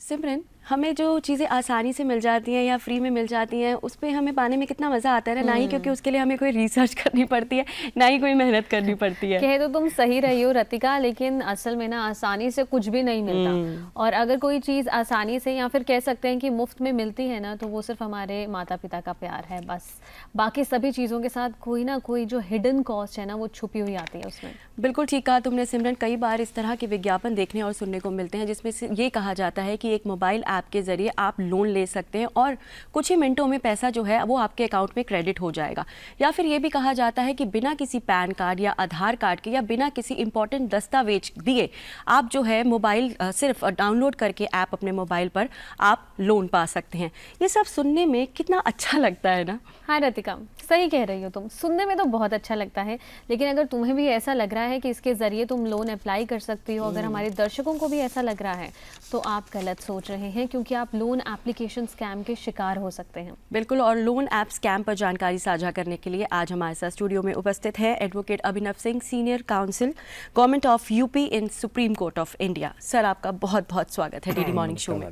सिमरन, हमें जो चीज़ें आसानी से मिल जाती हैं या फ्री में मिल जाती हैं उस पे हमें पाने में कितना मज़ा आता है ना ही क्योंकि उसके लिए हमें कोई रिसर्च करनी पड़ती है, ना ही कोई मेहनत करनी पड़ती है। कहे तो तुम सही रही हो रतिका, लेकिन असल में ना आसानी से कुछ भी नहीं मिलता। और अगर कोई चीज़ आसानी से या फिर कह सकते हैं कि मुफ्त में मिलती है ना, तो वो सिर्फ हमारे माता पिता का प्यार है बस। बाकी सभी चीज़ों के साथ कोई ना कोई जो हिडन कॉस्ट है ना, वो छुपी हुई आती है उसमें। बिल्कुल ठीक कहा तुमने सिमरन। कई बार इस तरह के विज्ञापन देखने और सुनने को मिलते हैं जिसमें से ये कहा जाता है कि एक मोबाइल ऐप के ज़रिए आप लोन ले सकते हैं और कुछ ही मिनटों में पैसा जो है वो आपके अकाउंट में क्रेडिट हो जाएगा। या फिर ये भी कहा जाता है कि बिना किसी पैन कार्ड या आधार कार्ड के या बिना किसी इंपॉर्टेंट दस्तावेज दिए आप जो है मोबाइल सिर्फ डाउनलोड करके ऐप अपने मोबाइल पर आप लोन पा सकते हैं। ये सब सुनने में कितना अच्छा लगता है ना। हाँ रतिका, सही कह रही हो तुम। सुनने में तो बहुत अच्छा लगता है, लेकिन अगर तुम्हें भी ऐसा लग रहा है कि इसके ज़रिए तुम लोन अप्लाई कर सकती हो, अगर हमारे दर्शकों को भी ऐसा लग रहा है, तो आप गलत सोच रहे हैं, क्योंकि आप लोन एप्लीकेशन स्कैम के शिकार हो सकते हैं। बिल्कुल, और लोन ऐप स्कैम पर जानकारी साझा करने के लिए आज हमारे साथ स्टूडियो में उपस्थित है advocate Abhinav Singh, senior counsel government of UP in supreme court of India. Sir, आपका बहुत बहुत स्वागत है डीडी मॉर्निंग शो में।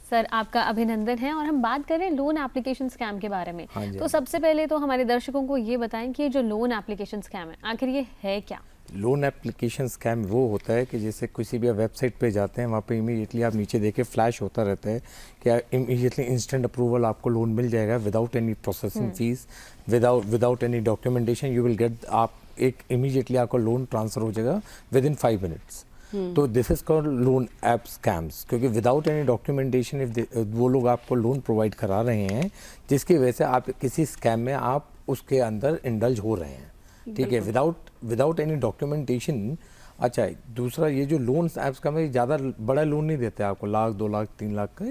सर, आपका अभिनंदन है। और हम बात करें लोन एप्लीकेशन स्कैम के बारे में, तो सबसे पहले तो हमारे दर्शकों को ये बताएं कि जो लोन एप्लीकेशन स्कैम है आखिर ये है क्या? लोन एप्लीकेशन स्कैम वो होता है कि जैसे किसी भी वेबसाइट पे जाते हैं, वहाँ पे इमीडिएटली आप नीचे देखे फ्लैश होता रहता है कि इमीडिएटली इंस्टेंट अप्रूवल आपको लोन मिल जाएगा without any processing fees, without any documentation you will get, आप एक इमीडिएटली आपको लोन ट्रांसफर हो जाएगा विद इन 5 मिनट्स। तो this is called loan app scams, क्योंकि विदाउट एनी डॉक्यूमेंटेशन वो लोग आपको लोन प्रोवाइड करा रहे हैं, जिसकी वजह से आप किसी स्कैम में आप उसके अंदर इंडल्ज हो रहे हैं। ठीक है, विदाउट एनी डॉक्यूमेंटेशन। अच्छा, दूसरा ये जो लोन्स ऐप्स का में ज़्यादा बड़ा लोन नहीं देते आपको, 1 लाख 2 लाख 3 लाख का,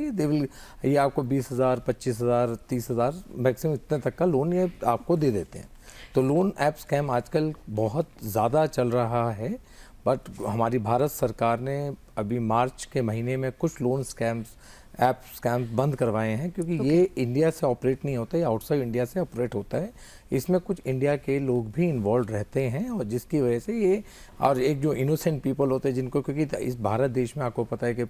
ये आपको 20,000 25,000 30,000 मैक्सिमम इतने तक का लोन ये आपको दे देते हैं। तो लोन ऐप स्कैम आजकल बहुत ज़्यादा चल रहा है, बट हमारी भारत सरकार ने अभी मार्च के महीने में कुछ लोन ऐप स्कैम्स बंद करवाए हैं, क्योंकि ये इंडिया से ऑपरेट नहीं होता, ये आउटसाइड इंडिया से ऑपरेट होता है। इसमें कुछ इंडिया के लोग भी इन्वॉल्व रहते हैं, और जिसकी वजह से ये, और एक जो इनोसेंट पीपल होते हैं जिनको, क्योंकि इस भारत देश में आपको पता है कि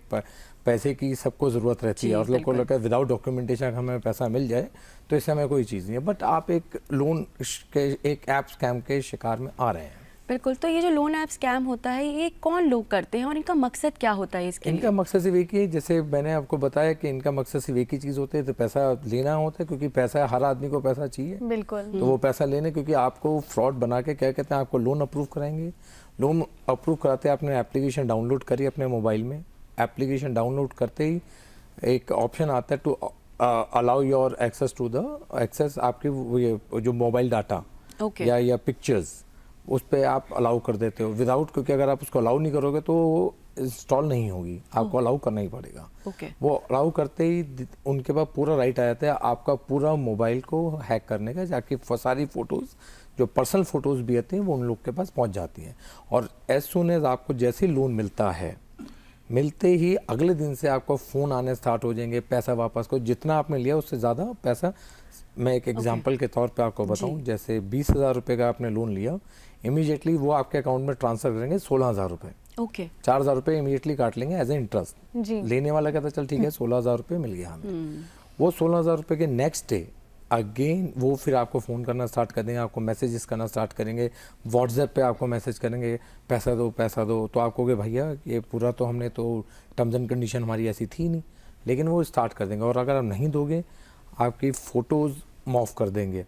पैसे की सबको ज़रूरत रहती है, और लोग को लगता है विदाउट डॉक्यूमेंटेशन हमें पैसा मिल जाए तो इससे हमें कोई चीज़ नहीं है, बट आप एक लोन के एक ऐप स्कैम के शिकार में आ रहे हैं। बिल्कुल, तो ये जो लोन ऐप स्कैम होता है ये कौन लोग करते हैं और इनका मकसद क्या होता है इसके लिए? इनका मकसद सिर्फ एक ही है, जैसे मैंने आपको बताया कि इनका मकसद सिर्फ एक ही चीज़ होती है, तो पैसा लेना होता है, क्योंकि पैसा, हर आदमी को पैसा चाहिए। बिल्कुल। तो वो पैसा लेने, क्योंकि आपको फ्रॉड बना के क्या कहते हैं, आपको लोन अप्रूव कराएंगे। लोन अप्रूव कराते आपने एप्लीकेशन डाउनलोड करी अपने मोबाइल में, एप्लीकेशन डाउनलोड करते ही एक ऑप्शन आता है to allow your access to the access, आपकी जो मोबाइल डाटा या पिक्चर्स, उस पर आप अलाउ कर देते हो विदाउट, क्योंकि अगर आप उसको अलाउ नहीं करोगे तो वो इंस्टॉल नहीं होगी, आपको अलाउ करना ही पड़ेगा। वो अलाउ करते ही उनके पास पूरा राइट आ जाता है आपका पूरा मोबाइल को हैक करने का, जाके सारी फोटोज़, जो पर्सनल फोटोज़ भी आती हैं, वो उन लोग के पास पहुंच जाती हैं। और एज सुन एज आपको जैसे लोन मिलता है, मिलते ही अगले दिन से आपको फ़ोन आने स्टार्ट हो जाएंगे, पैसा वापस को, जितना आपने लिया उससे ज़्यादा पैसा। मैं एक एग्जांपल के तौर पे आपको बताऊं, जैसे 20,000 रुपये का आपने लोन लिया, इमीडिएटली वो आपके अकाउंट में ट्रांसफर करेंगे 16,000 रुपये। 4,000 रुपये इमीडिएटली काट लेंगे एज ए इंटरेस्ट। लेने वाला कहता चल ठीक है 16,000 रुपये मिल गया हमें। वो 16,000 रुपये के नेक्स्ट डे अगेन वो फिर आपको फ़ोन करना स्टार्ट कर देंगे, आपको मैसेजेस करना स्टार्ट करेंगे, व्हाट्सएप पे आपको मैसेज करेंगे पैसा दो पैसा दो। तो आप कहोगे भैया ये पूरा तो हमने तो टर्म्स एंड कंडीशन हमारी ऐसी थी नहीं, लेकिन वो स्टार्ट कर देंगे। और अगर आप नहीं दोगे, आपकी फ़ोटोज़ मॉफ कर देंगे,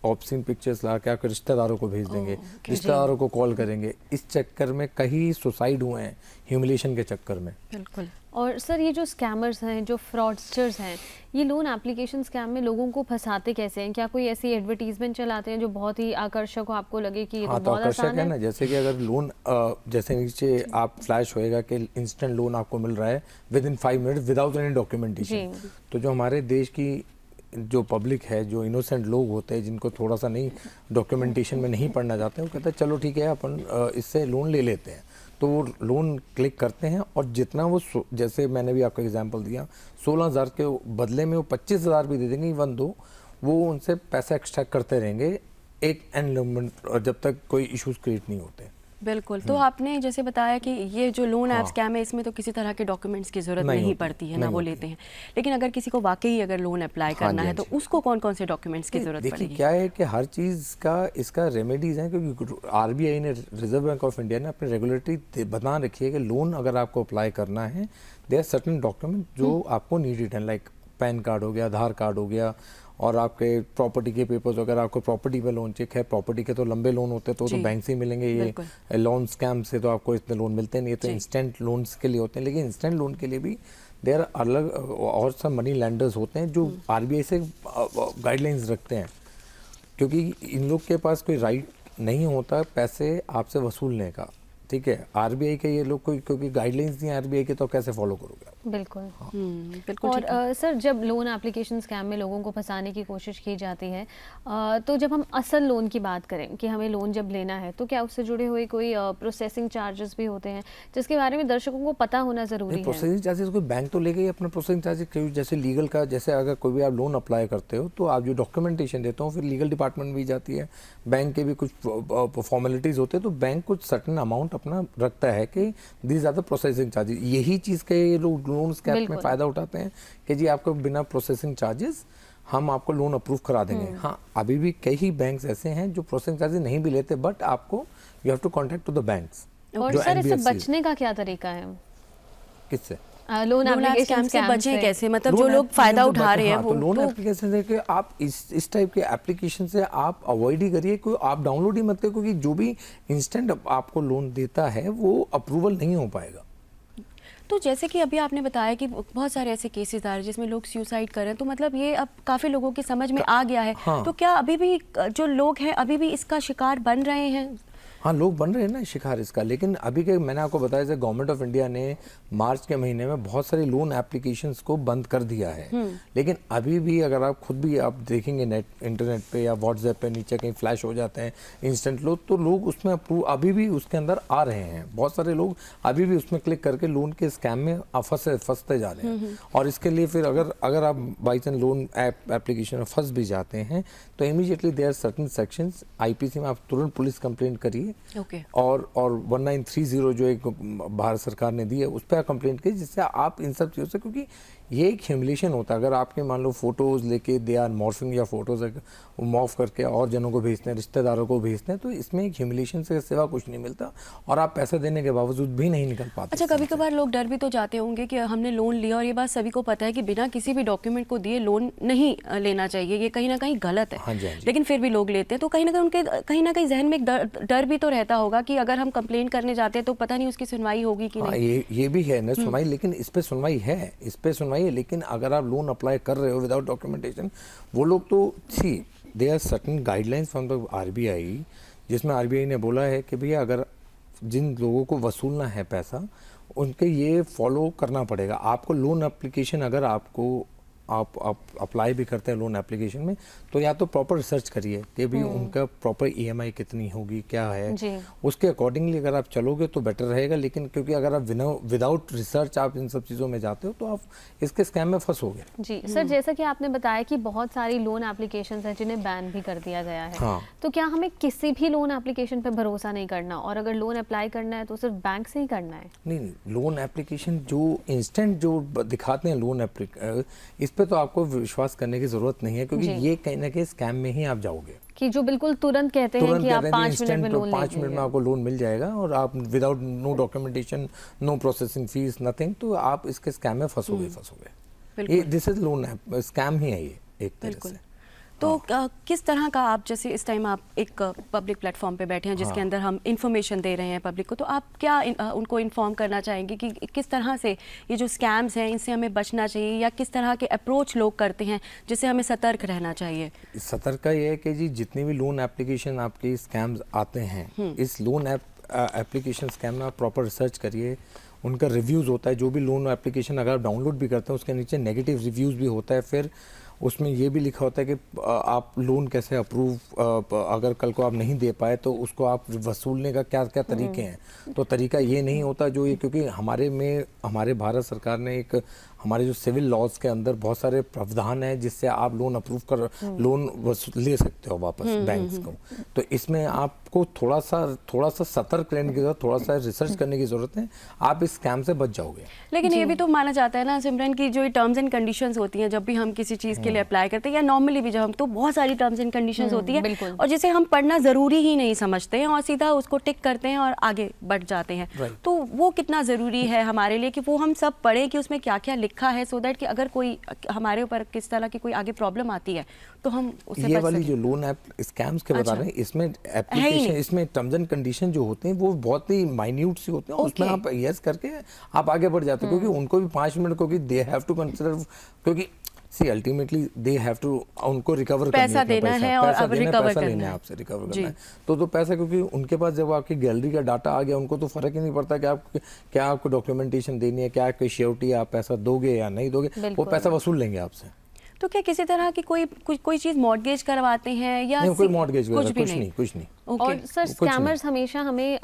ऑब्सीन पिक्चर्स ला के आपके रिश्तेदारों को भेज देंगे, रिश्तेदारों को कॉल करेंगे। इस चक्कर में कई सुसाइड हुए हैं, ह्यूमिलेशन के चक्कर में। बिल्कुल। और सर, ये जो स्कैमर्स हैं, जो फ्रॉडस्टर्स हैं, ये लोन एप्लीकेशन स्कैम में लोगों को फंसाते कैसे हैं? क्या कोई ऐसी एडवर्टीजमेंट चलाते हैं जो बहुत ही आकर्षक हो, आपको लगे कि ये तो बहुत आसान है? ना, जैसे कि अगर लोन जैसे नीचे आप फ्लैश होएगा कि इंस्टेंट लोन आपको मिल रहा है with in 5 minute without any documentation. तो जो हमारे देश की जो पब्लिक है, जो इनोसेंट लोग होते हैं, जिनको थोड़ा सा नहीं डॉक्यूमेंटेशन में नहीं पढ़ना चाहते हैं, वो कहते हैं चलो ठीक है अपन इससे लोन ले लेते हैं। तो वो लोन क्लिक करते हैं, और जितना वो, जैसे मैंने भी आपको एग्जांपल दिया, 16,000 के बदले में वो 25,000 भी दे देंगे, इवन दो वो उनसे पैसा एक्सट्रैक्ट करते रहेंगे एक एंड लिमिट, जब तक कोई इश्यूज क्रिएट नहीं होते। बिल्कुल। तो आपने जैसे बताया कि ये जो लोन ऐप स्कैम है इसमें तो किसी तरह के डॉक्यूमेंट्स की जरूरत नहीं पड़ती है ना, वो लेते हैं। लेकिन अगर किसी को वाकई अगर लोन अप्लाई करना है तो उसको कौन कौन से डॉक्यूमेंट्स की जरूरत देखिए पड़ेगी? क्या है कि हर चीज़ का इसका रेमेडीज है, क्योंकि आरबीआई ने, रिजर्व बैंक ऑफ इंडिया ने अपने रेगुलेटरी बता रखी है कि लोन अगर आपको अप्लाई करना है, देयर सर्टेन डॉक्यूमेंट जो आपको नीडेड है, लाइक पैन कार्ड हो गया, आधार कार्ड हो गया, और आपके प्रॉपर्टी के पेपर्स वगैरह, आपको प्रॉपर्टी पे लोन चाहिए। खैर प्रॉपर्टी के तो लंबे लोन होते हैं तो बैंक से ही मिलेंगे, ये लोन स्कैम से तो आपको इतने लोन मिलते नहीं, ये तो इंस्टेंट लोन्स के लिए होते हैं। लेकिन इंस्टेंट लोन के लिए भी देयर अलग और सब मनी लैंडर्स होते हैं जो आरबीआई से गाइडलाइंस रखते हैं, क्योंकि इन लोग के पास कोई राइट नहीं होता पैसे आपसे वसूलने का, ठीक है। आरबीआई के ये लोग कोई, क्योंकि गाइडलाइंस नहीं आरबीआई के, तो कैसे फॉलो करोगे आप? बिल्कुल। बिल्कुल। और सर जब लोन एप्लीकेशन स्कैम में लोगों को फंसाने की कोशिश की जाती है, तो जब हम असल लोन की बात करें कि हमें लोन जब लेना है तो क्या उससे जुड़े हुए कोई प्रोसेसिंग चार्जेस भी होते हैं जिसके बारे में दर्शकों को पता होना ज़रूरी है? प्रोसेसिंग चार्जेस कोई बैंक तो लेगा ही अपना प्रोसेसिंग चार्जेस, जैसे लीगल का, जैसे अगर कोई भी आप लोन अप्लाई करते हो तो आप जो डॉक्यूमेंटेशन देते हो फिर लीगल डिपार्टमेंट भी जाती है, बैंक के भी कुछ फॉर्मेलिटीज़ होते हैं, तो बैंक कुछ सर्टन अमाउंट अपना रखता है कि these are the processing charges. यही चीज़ के ये लोग लोन स्कैम में फ़ायदा उठाते हैं कि जी आपको बिना प्रोसेसिंग चार्जेस हम आपको लोन अप्रूव करा देंगे। हाँ, अभी भी कई बैंक्स ऐसे हैं जो प्रोसेसिंग चार्जेस नहीं भी लेते, बट आपको you have to contact to the banks. और सर इससे बचने का क्या तरीका है? किससे? लोन एप्लीकेशन से बचें कैसे? मतलब जो लोग फायदा उठा रहे हैं वो लोन एप्लीकेशन से कि आप इस टाइप के एप्लीकेशन से आप अवॉइड ही करिए, कोई आप डाउनलोड ही मत करिए, क्योंकि जो भी इंस्टेंट आपको लोन देता है वो अप्रूवल नहीं हो पाएगा। तो जैसे कि अभी आपने बताया कि बहुत सारे ऐसे केसेस आ रहे हैं जिसमें लोग सुसाइड कर रहे हैं, तो मतलब ये अब काफ़ी लोगों की समझ में आ गया है। हाँ। तो क्या अभी भी जो लोग हैं अभी भी इसका शिकार बन रहे हैं? हाँ, लोग बन रहे हैं ना शिकार इसका, लेकिन अभी के मैंने आपको बताया जैसे गवर्नमेंट ऑफ इंडिया ने मार्च के महीने में बहुत सारी लोन एप्लीकेशंस को बंद कर दिया है। लेकिन अभी भी अगर आप खुद भी आप देखेंगे इंटरनेट पे या व्हाट्सएप पे नीचे कहीं फ्लैश हो जाते हैं इंस्टेंट लोन, तो लोग उसमें अभी भी उसके अंदर आ रहे हैं। बहुत सारे लोग अभी भी उसमें क्लिक करके लोन के स्कैम में फंसते जा रहे हैं। और इसके लिए फिर अगर आप बाई चांस लोन एप्लीकेशन में फंस भी जाते हैं तो immediately there are certain sections, IPC में आप तुरंत पुलिस कंप्लेंट करिए। और 1930 जो एक भारत सरकार ने दी है उस पर कंप्लेंट की, जिससे आप इन सब चीज़ों से, क्योंकि ये एक ह्यूमिलेशन होता है। अगर आपके मान लो फोटोज़ लेके दे आर मॉर्फिंग या फोटोज़ मॉर्फ करके और जनों को भेजते हैं, रिश्तेदारों को भेजते हैं, तो इसमें एक ह्यूमिलेशन से सिवा कुछ नहीं मिलता और आप पैसा देने के बावजूद भी नहीं निकल पाते। अच्छा, कभी कभार लोग डर भी तो जाते होंगे कि हमने लोन लिया, और ये बात सभी को पता है कि बिना किसी भी डॉक्यूमेंट को दिए लोन नहीं लेना चाहिए, ये कहीं ना कहीं गलत है। हाँ जी, हाँ जी। लेकिन फिर भी लोग लेते हैं, तो कहीं ना कहीं जहन में एक डर भी तो रहता होगा कि अगर हम कंप्लेंट करने जाते हैं तो पता नहीं उसकी सुनवाई होगी कि नहीं। ये भी है ना सुनवाई, लेकिन इस पे सुनवाई है, लेकिन अगर आप लोन अप्लाई कर रहे हो विदाउट डॉक्यूमेंटेशन, वो लोग तो they are certain guidelines from the RBI, जिसमें आरबीआई ने बोला है कि भैया अगर जिन लोगों को वसूलना है पैसा उनके ये फॉलो करना पड़ेगा। आपको लोन एप्लीकेशन अगर आप अप्लाई भी करते हैं लोन एप्लीकेशन में, तो या तो प्रॉपर रिसर्च करिए कि भी उनका प्रॉपर ईएमआई कितनी होगी, क्या है, उसके अकॉर्डिंगली अगर आप चलोगे तो बेटर रहेगा। लेकिन क्योंकि अगर आप विदाउट रिसर्च आप इन सब चीज़ों में जाते हो तो आप इसके स्कैम में फंसोगे। जी सर, जैसा कि आपने बताया कि बहुत सारी लोन एप्लीकेशन हैं जिन्हें बैन भी कर दिया गया है। हाँ। तो क्या हमें किसी भी लोन एप्लीकेशन पर भरोसा नहीं करना, और अगर लोन अप्लाई करना है तो सिर्फ बैंक से ही करना है? नहीं, लोन एप्लीकेशन जो इंस्टेंट जो दिखाते हैं लोन इस पे तो आपको विश्वास करने की जरूरत नहीं है, क्योंकि ये कहीं ना कहीं स्कैम में ही आप जाओगे कि जो बिल्कुल तुरंत कहते हैं कि आप 5 मिनट में लोन 5 मिनट में आपको लोन मिल जाएगा और आप without no documentation, no processing fees, nothing, तो आप इसके स्कैम में फंसोगे। ये दिस इज लोन स्कैम ही है ये एक तरह से। तो किस तरह का, आप जैसे इस टाइम आप एक पब्लिक प्लेटफॉर्म पे बैठे हैं जिसके अंदर हम इंफॉर्मेशन दे रहे हैं पब्लिक को, तो आप क्या उनको इन्फॉर्म करना चाहेंगे कि किस तरह से ये जो स्कैम्स हैं इनसे हमें बचना चाहिए, या किस तरह के अप्रोच लोग करते हैं जिससे हमें सतर्क रहना चाहिए? सतर्क ये है कि जी जितने भी लोन एप्लीकेशन आपके स्कैम्स आते हैं, इस लोन एप्लीकेशन स्कैम में आप प्रॉपर रिसर्च करिए, उनका रिव्यूज़ होता है। जो भी लोन एप्लीकेशन अगर आप डाउनलोड भी करते हैं उसके नीचे नेगेटिव रिव्यूज़ भी होता है, फिर उसमें ये भी लिखा होता है कि आप लोन कैसे अप्रूव, अगर कल को आप नहीं दे पाए तो उसको आप वसूलने का क्या क्या तरीके हैं। तो तरीका ये नहीं होता जो ये, क्योंकि हमारे भारत सरकार ने एक हमारे जो सिविल लॉज के अंदर बहुत सारे प्रावधान हैं जिससे आप लोन अप्रूव कर लोन ले सकते हो वापस बैंक्स को। तो इसमें आपको आपको थोड़ा सा सतर्क रहने की जरूरत, थोड़ा सा रिसर्च करने की जरूरत है, आप इस स्कैम से बच जाओगे। लेकिन ये भी तो माना जाता है ना सिमरन की जो टर्म्स एंड कंडीशंस होती हैं, जब भी हम किसी चीज़ के लिए अप्लाई करते हैं या नॉर्मली भी जब हम, तो बहुत सारी टर्म्स एंड कंडीशंस होती है बिल्कुल। और जिसे हम पढ़ना ज़रूरी ही नहीं समझते हैं और सीधा उसको टिक करते हैं और आगे बढ़ जाते हैं। Right. तो वो कितना ज़रूरी है हमारे लिए कि वो हम सब पढ़ें कि उसमें क्या क्या लिखा है, सो दैट कि अगर कोई हमारे ऊपर किस तरह की कोई आगे प्रॉब्लम आती है तो हम उससे ये बच वाली सकें। जो लोन ऐप स्कैम्स के बता अच्छा। रहे हैं, इसमें है ही एप्लीकेशन, नहीं। इसमें टर्म्स एंड कंडीशन जो होते हैं वो बहुत ही माइन्यूट से होते हैं, उसमें Okay. आप यस करके आप आगे बढ़ जाते हो, क्योंकि उनको भी 5 मिनट, क्योंकि दे हैव टू कंसिडर, क्योंकि see ultimately they have to, उनको रिकवर पैसा देना है और अब रिकवर पैसा करना लेना है। है आपसे, रिकवर जी। करना है। तो पैसा, क्योंकि उनके पास जब आपकी गैलरी का डाटा आ गया, उनको तो फर्क ही नहीं पड़ता कि आप क्या आपको डॉक्यूमेंटेशन देनी है, क्या कोई श्योरिटी, आप पैसा दोगे या नहीं दोगे, वो बिल्कुल। पैसा वसूल लेंगे आपसे। तो क्या किसी तरह की कोई चीज़ मॉर्गेज करवाते हैं या नहीं, कोई मॉर्गेज कुछ भी नहीं? कुछ नहीं। ओके। और सर कुछ नहीं। स्कैमर्स हमेशा हमें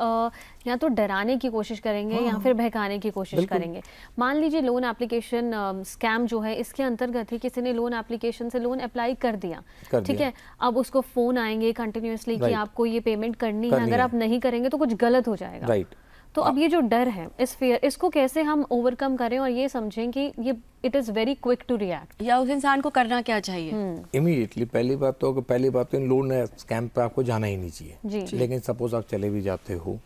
या तो डराने की कोशिश करेंगे या फिर बहकाने की कोशिश बिल्कुल। करेंगे। मान लीजिए लोन एप्लीकेशन स्कैम जो है, इसके अंतर्गत ही किसी ने लोन एप्लीकेशन से लोन अप्लाई कर दिया, ठीक है, अब उसको फोन आएंगे कंटिन्यूअसली कि Right. आपको ये पेमेंट करनी है, करनी अगर है। आप नहीं करेंगे तो कुछ गलत हो जाएगा। राइट। तो अब ये जो डर है, इस फियर, इसको कैसे हम ओवरकम करें और ये समझें कि ये it is very quick to react. या उस इंसान को करना क्या चाहिए? इमीडिएटली पहली बात तो लोन स्कैम पे आपको जाना ही नहीं चाहिए। जी। लेकिन सपोज आप चले भी जाते हो,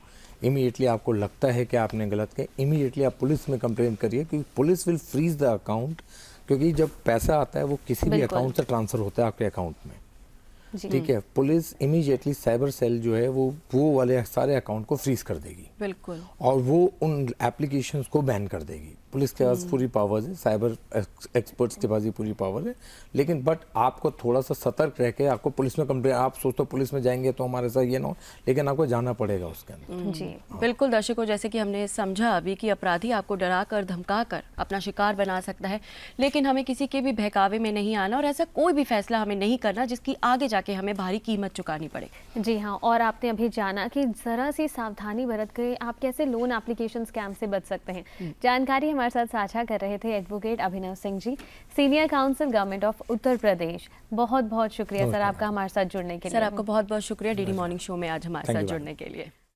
इमीडिएटली आपको लगता है कि आपने गलत किया, इमीडिएटली आप पुलिस में कंप्लेंट करिए, क्योंकि police will freeze the account, क्योंकि जब पैसा आता है वो किसी भी बिल्कुल। अकाउंट से ट्रांसफर होता है आपके अकाउंट में। जी। ठीक है, पुलिस इमीडिएटली साइबर सेल जो है वो वाले सारे अकाउंट को फ्रीज कर देगी बिल्कुल। और वो उन एप्लीकेशंस को बैन कर देगी। पुलिस के पास पूरी पावर्स है, साइबर एक्सपर्ट्स के पास भी पूरी पावर है, लेकिन बट आपको थोड़ा सा सतर्क रह के आपको पुलिस में कंप्लेन, आप सोचते हो पुलिस में जाएंगे तो हमारे साथ ये ना हो, लेकिन आपको जाना पड़ेगा उसके अंदर। जी। बिल्कुल दर्शकों, जैसे कि हमने समझा अभी कि अपराधी आपको डरा कर धमका कर अपना शिकार बना सकता है, लेकिन हमें किसी के भी बहकावे में नहीं आना और ऐसा कोई भी फैसला हमें नहीं करना जिसकी आगे जाके हमें भारी कीमत चुकानी पड़े। जी हाँ, और आपने अभी जाना कि ज़रा सी सावधानी बरत कर आप कैसे लोन एप्लीकेशन स्कैम से बच सकते हैं। जानकारी हमारे साथ साझा कर रहे थे advocate Abhinav Singh ji, senior counsel government of Uttar Pradesh. बहुत बहुत शुक्रिया सर आपका हमारे साथ जुड़ने के लिए। सर आपका बहुत बहुत शुक्रिया डीडी मॉर्निंग शो में आज हमारे Thank साथ you, जुड़ने के लिए।